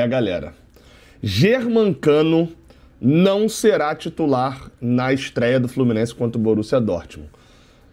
galera. Germancano não será titular na estreia do Fluminense contra o Borussia Dortmund.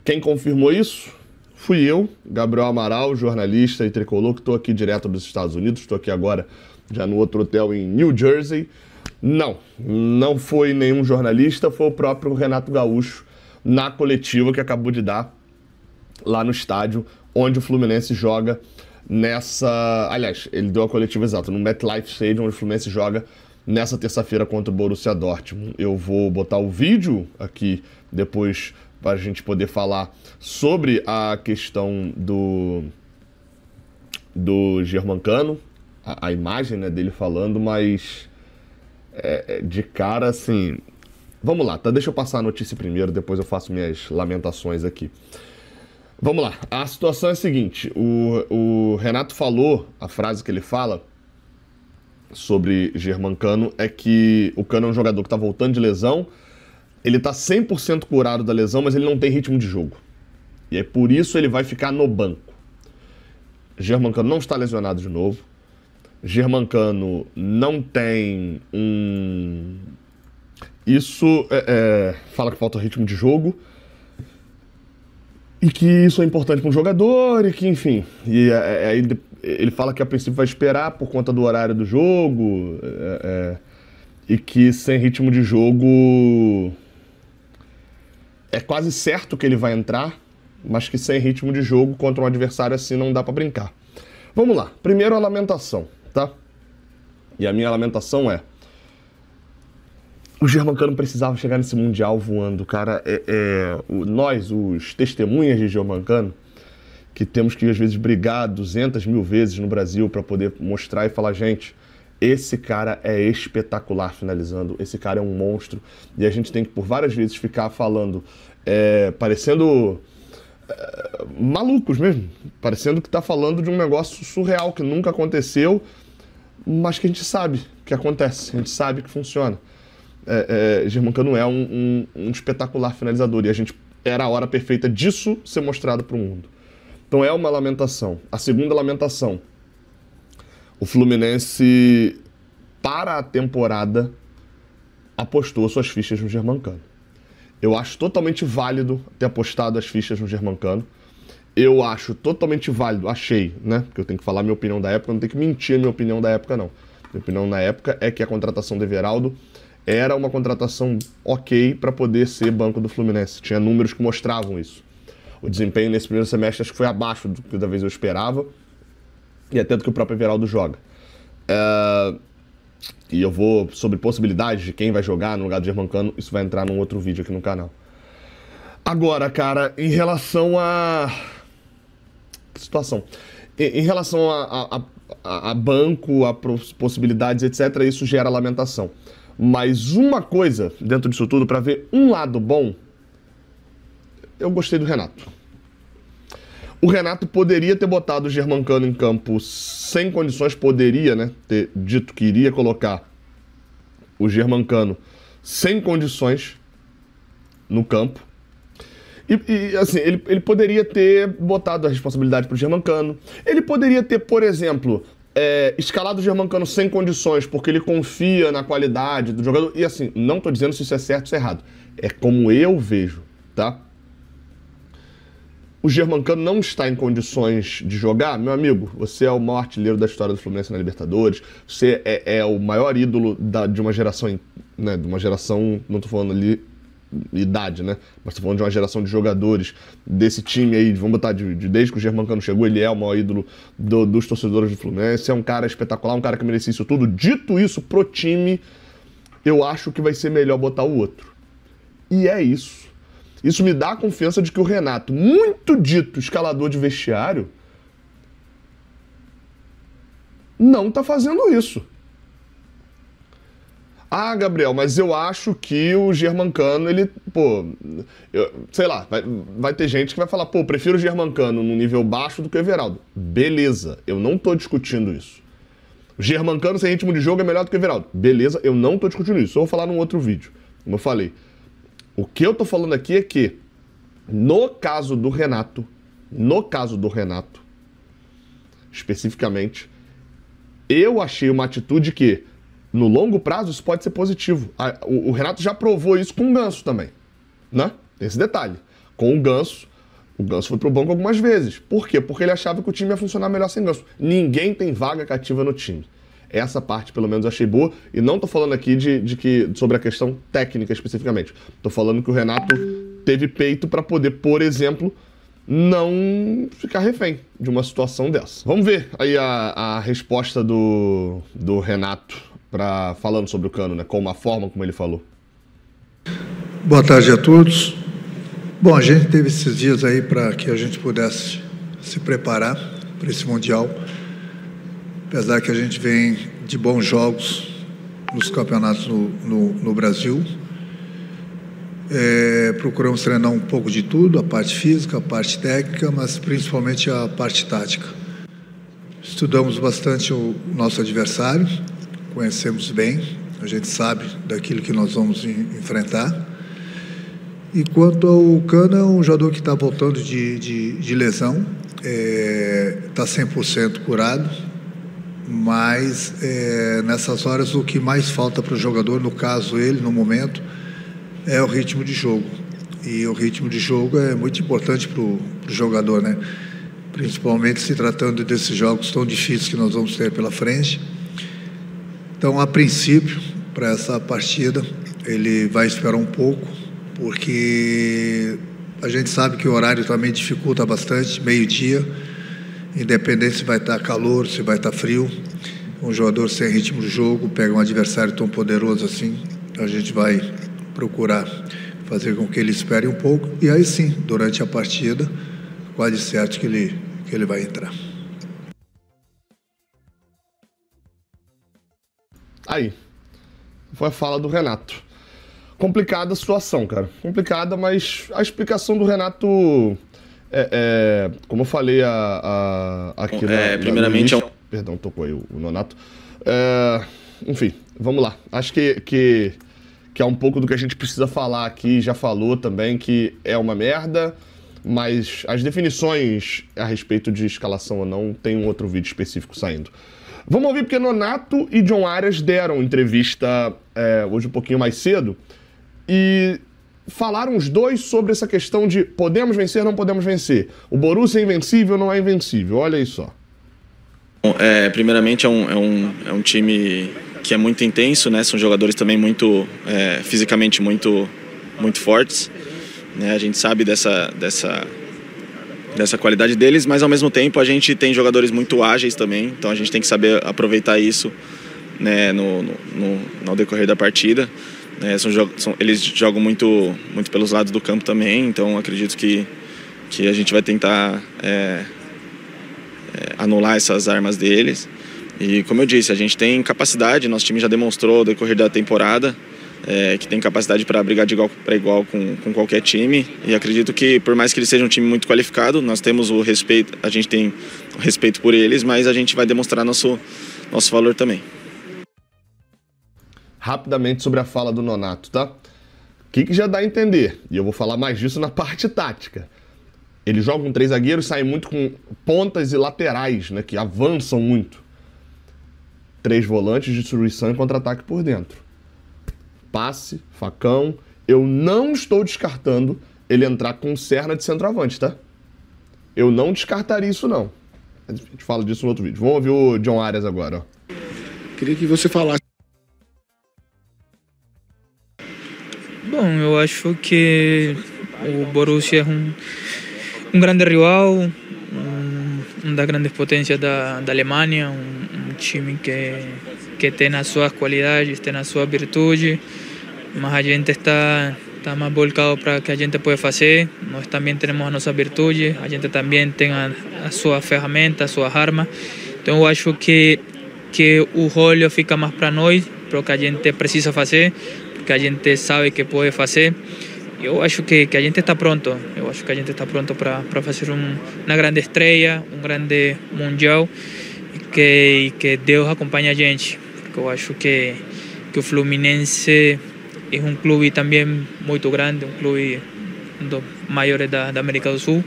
Quem confirmou isso? Fui eu, Gabriel Amaral, jornalista e tricolor, que estou aqui direto dos Estados Unidos. Estou aqui agora já no outro hotel em New Jersey. Não foi nenhum jornalista, foi o próprio Renato Gaúcho na coletiva que acabou de dar lá no estádio onde o Fluminense joga nessa... Aliás, ele deu a coletiva exata, no MetLife Stadium, onde o Fluminense joga nessa terça-feira contra o Borussia Dortmund. Eu vou botar o vídeo aqui depois para a gente poder falar sobre a questão do Germancano, a imagem, né, dele falando, mas de cara, assim... Vamos lá, tá? Deixa eu passar a notícia primeiro, depois eu faço minhas lamentações aqui. Vamos lá, a situação é a seguinte, o Renato falou, a frase que ele fala sobre Germancano é que o Cano é um jogador que tá voltando de lesão, ele tá 100% curado da lesão, mas ele não tem ritmo de jogo. E é por isso ele vai ficar no banco. Germancano não está lesionado de novo, Germancano não tem Isso fala que falta ritmo de jogo, e que isso é importante para um jogador, e que, enfim... E aí ele fala que a princípio vai esperar por conta do horário do jogo, e que sem ritmo de jogo é quase certo que ele vai entrar, mas que sem ritmo de jogo contra um adversário assim não dá para brincar. Vamos lá, primeiro a lamentação, tá? E a minha lamentação é... O Germancano precisava chegar nesse Mundial voando, cara. Nós, os testemunhas de Germancano, que temos que às vezes brigar 200 mil vezes no Brasil para poder mostrar e falar, gente, esse cara é espetacular finalizando, esse cara é um monstro. E a gente tem que por várias vezes ficar falando, parecendo malucos mesmo, parecendo que tá falando de um negócio surreal que nunca aconteceu, mas que a gente sabe que acontece, a gente sabe que funciona. Germancano é um espetacular finalizador e era a hora perfeita disso ser mostrado para o mundo. Então é uma lamentação. A segunda lamentação, o Fluminense para a temporada apostou suas fichas no Germancano. Eu acho totalmente válido ter apostado as fichas no Germancano. Eu acho totalmente válido, achei, né? Porque eu tenho que falar a minha opinião da época, não tenho que mentir a minha opinião da época, não. Minha opinião na época é que a contratação do Everaldo era uma contratação ok para poder ser banco do Fluminense. Tinha números que mostravam isso. O desempenho nesse primeiro semestre acho que foi abaixo do que da vez eu esperava e até do que o próprio Everaldo joga. E eu vou sobre possibilidades de quem vai jogar no lugar do Germancano, isso vai entrar num outro vídeo aqui no canal. Agora, cara, em relação a... Que situação? Em relação a banco, a possibilidades, etc., isso gera lamentação. Mas uma coisa dentro disso tudo, para ver um lado bom, eu gostei do Renato. O Renato poderia ter botado o Germancano em campo sem condições, poderia, né, ter dito que iria colocar o Germancano sem condições no campo. E assim, ele poderia ter botado a responsabilidade para o Germancano. Ele poderia ter, por exemplo... escalado o Germancano sem condições, porque ele confia na qualidade do jogador. E assim, não tô dizendo se isso é certo ou se é errado. É como eu vejo, tá? O Germancano não está em condições de jogar, meu amigo, você é o maior artilheiro da história do Fluminense na Libertadores, você é o maior ídolo de uma geração, né? De uma geração, não tô falando ali idade, né? Mas tô falando de uma geração de jogadores desse time aí, vamos botar desde que o Germancano chegou, ele é o maior ídolo dos torcedores do Fluminense, é um cara espetacular, um cara que merecia isso tudo. Dito isso, pro time, eu acho que vai ser melhor botar o outro. E é isso. Isso me dá a confiança de que o Renato, muito dito escalador de vestiário, não tá fazendo isso. Ah, Gabriel, mas eu acho que o Germancano, ele, sei lá, vai ter gente que vai falar, prefiro o Germancano num nível baixo do que o Everaldo. Beleza, eu não tô discutindo isso. O Germancano sem ritmo de jogo é melhor do que o Everaldo. Beleza, eu não tô discutindo isso. Eu vou falar num outro vídeo, como eu falei. O que eu tô falando aqui é que, no caso do Renato, especificamente, Eu achei uma atitude que, no longo prazo, isso pode ser positivo. O Renato já provou isso com o Ganso também, né? Tem esse detalhe. Com o Ganso foi pro banco algumas vezes. Por quê? Porque ele achava que o time ia funcionar melhor sem Ganso. Ninguém tem vaga cativa no time. Essa parte, pelo menos, eu achei boa. E não tô falando aqui sobre a questão técnica especificamente. Tô falando que o Renato teve peito para poder, por exemplo, não ficar refém de uma situação dessa. Vamos ver aí a resposta do Renato falando sobre o Cano, né? Com a forma como ele falou. Boa tarde a todos. Bom, a gente teve esses dias aí para que a gente pudesse se preparar para esse Mundial. Apesar que a gente vem de bons jogos nos campeonatos no Brasil. Procuramos treinar um pouco de tudo, a parte física, a parte técnica, mas principalmente a parte tática. Estudamos bastante o nosso adversário, conhecemos bem, a gente sabe daquilo que nós vamos enfrentar. E quanto ao Cano, é um jogador que está voltando de lesão, está 100% curado, mas nessas horas o que mais falta para o jogador, no caso ele, no momento, é o ritmo de jogo. E o ritmo de jogo é muito importante para o jogador, né? Principalmente se tratando desses jogos tão difíceis que nós vamos ter pela frente. Então, a princípio, para essa partida, ele vai esperar um pouco, porque a gente sabe que o horário também dificulta bastante, meio-dia, independente se vai estar calor, se vai estar frio. Um jogador sem ritmo de jogo, pega um adversário tão poderoso assim, a gente vai procurar fazer com que ele espere um pouco, e aí sim, durante a partida, quase certo que ele vai entrar. Aí, foi a fala do Renato. Complicada a situação, cara. Complicada, mas a explicação do Renato, como eu falei aqui primeiramente Perdão, tocou aí o Nonato. Enfim, vamos lá. Acho que é um pouco do que a gente precisa falar aqui, já falou também que é uma merda, mas as definições a respeito de escalação ou não, tem um outro vídeo específico saindo. Vamos ouvir porque Nonato e John Arias deram entrevista hoje um pouquinho mais cedo e falaram os dois sobre essa questão de podemos vencer, não podemos vencer. O Borussia é invencível, não é invencível. Olha aí só. Primeiramente é um time que é muito intenso, né? São jogadores também muito fisicamente muito fortes, né? A gente sabe dessa qualidade deles, mas ao mesmo tempo a gente tem jogadores muito ágeis também, então a gente tem que saber aproveitar isso, né, no decorrer da partida, né? Eles jogam muito pelos lados do campo também, então acredito que a gente vai tentar anular essas armas deles. E como eu disse, a gente tem capacidade, nosso time já demonstrou no decorrer da temporada que tem capacidade para brigar de igual para igual com qualquer time, e acredito que por mais que eles sejam um time muito qualificado, nós temos o respeito, a gente tem o respeito por eles, mas a gente vai demonstrar nosso valor também. Rapidamente sobre a fala do Nonato, tá? O que já dá a entender, e eu vou falar mais disso na parte tática. Eles jogam 3 zagueiros, saem muito com pontas e laterais, né, que avançam muito. 3 volantes, destruição e contra-ataque por dentro. Passe, facão. Eu não estou descartando ele entrar com Serna de centroavante, tá? Eu não descartaria isso, não. A gente fala disso no outro vídeo. Vamos ouvir o John Arias agora, ó. Queria que você falasse. Bom, eu acho que o Borussia é um grande rival, uma das grandes potências da Alemanha, um time que tem as suas qualidades, tem as suas virtudes, mas a gente está mais volcado para o que a gente pode fazer. Nós também temos as nossas virtudes, a gente também tem as suas ferramentas, as suas armas. Então eu acho que o rolo fica mais para nós, para o que a gente precisa fazer, porque a gente sabe que pode fazer. Eu acho que a gente está pronto. Eu acho que a gente está pronto para fazer uma grande estreia, um grande mundial, e que Deus acompanhe a gente. Porque eu acho que o Fluminense é um clube também muito grande, um clube dos maiores da América do Sul.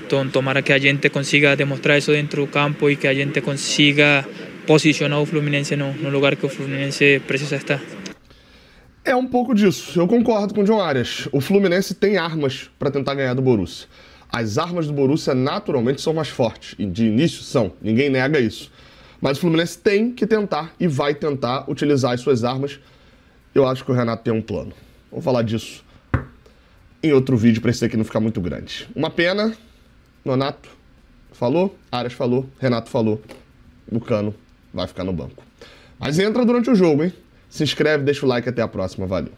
Então, tomara que a gente consiga demonstrar isso dentro do campo e que a gente consiga posicionar o Fluminense no lugar que o Fluminense precisa estar. É um pouco disso, eu concordo com o John Arias. O Fluminense tem armas para tentar ganhar do Borussia. As armas do Borussia naturalmente são mais fortes, e de início são, ninguém nega isso. Mas o Fluminense tem que tentar e vai tentar utilizar as suas armas. Eu acho que o Renato tem um plano. Vamos falar disso em outro vídeo para esse aqui não ficar muito grande. Uma pena, Nonato falou, Arias falou, Renato falou, o Cano vai ficar no banco. Mas entra durante o jogo, hein? Se inscreve, deixa o like, até a próxima, valeu.